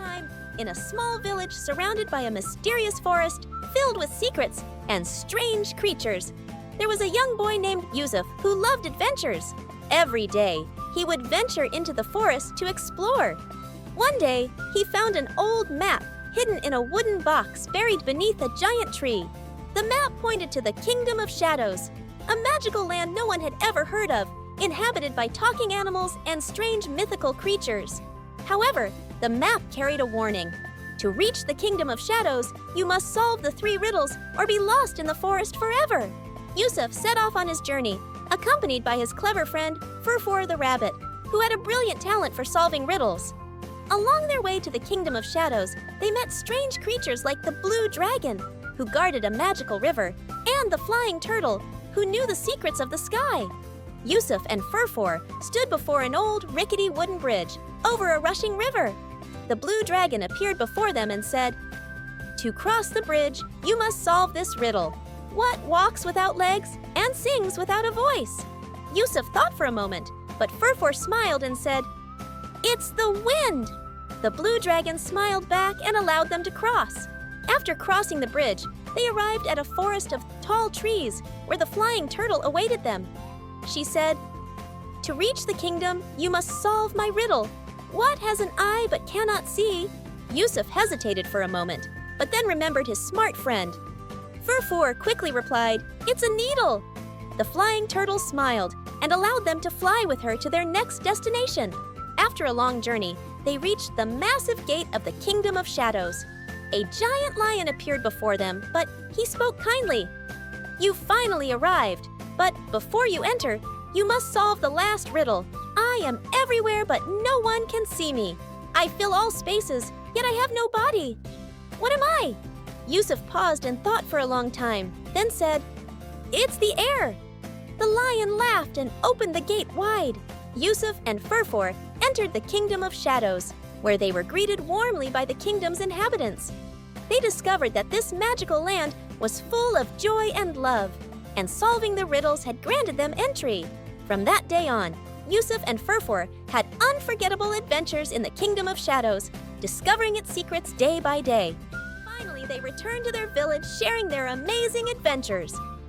time, in a small village surrounded by a mysterious forest filled with secrets and strange creatures, there was a young boy named Yusuf who loved adventures. Every day, he would venture into the forest to explore. One day, he found an old map hidden in a wooden box buried beneath a giant tree. The map pointed to the Kingdom of Shadows, a magical land no one had ever heard of, inhabited by talking animals and strange mythical creatures. However, the map carried a warning. To reach the Kingdom of Shadows, you must solve the 3 riddles or be lost in the forest forever. Yusuf set off on his journey, accompanied by his clever friend, Furfur the rabbit, who had a brilliant talent for solving riddles. Along their way to the Kingdom of Shadows, they met strange creatures like the blue dragon, who guarded a magical river, and the flying turtle, who knew the secrets of the sky. Yusuf and Furfur stood before an old, rickety wooden bridge over a rushing river. The blue dragon appeared before them and said, "To cross the bridge, you must solve this riddle. What walks without legs and sings without a voice?" Yusuf thought for a moment, but Furfur smiled and said, "It's the wind!" The blue dragon smiled back and allowed them to cross. After crossing the bridge, they arrived at a forest of tall trees where the flying turtle awaited them. She said, "To reach the kingdom, you must solve my riddle. What has an eye but cannot see?" Yusuf hesitated for a moment, but then remembered his smart friend. Furfur quickly replied, "It's a needle." The flying turtle smiled and allowed them to fly with her to their next destination. After a long journey, they reached the massive gate of the Kingdom of Shadows. A giant lion appeared before them, but he spoke kindly. "You finally arrived, but before you enter, you must solve the last riddle. I am everywhere, but no one can see me. I fill all spaces, yet I have no body. What am I?" Yusuf paused and thought for a long time, then said, "It's the air." The lion laughed and opened the gate wide. Yusuf and Furfur entered the Kingdom of Shadows, where they were greeted warmly by the kingdom's inhabitants. They discovered that this magical land was full of joy and love, and solving the riddles had granted them entry. From that day on, Yusuf and Furfur had unforgettable adventures in the Kingdom of Shadows, discovering its secrets day by day. Finally, they returned to their village sharing their amazing adventures.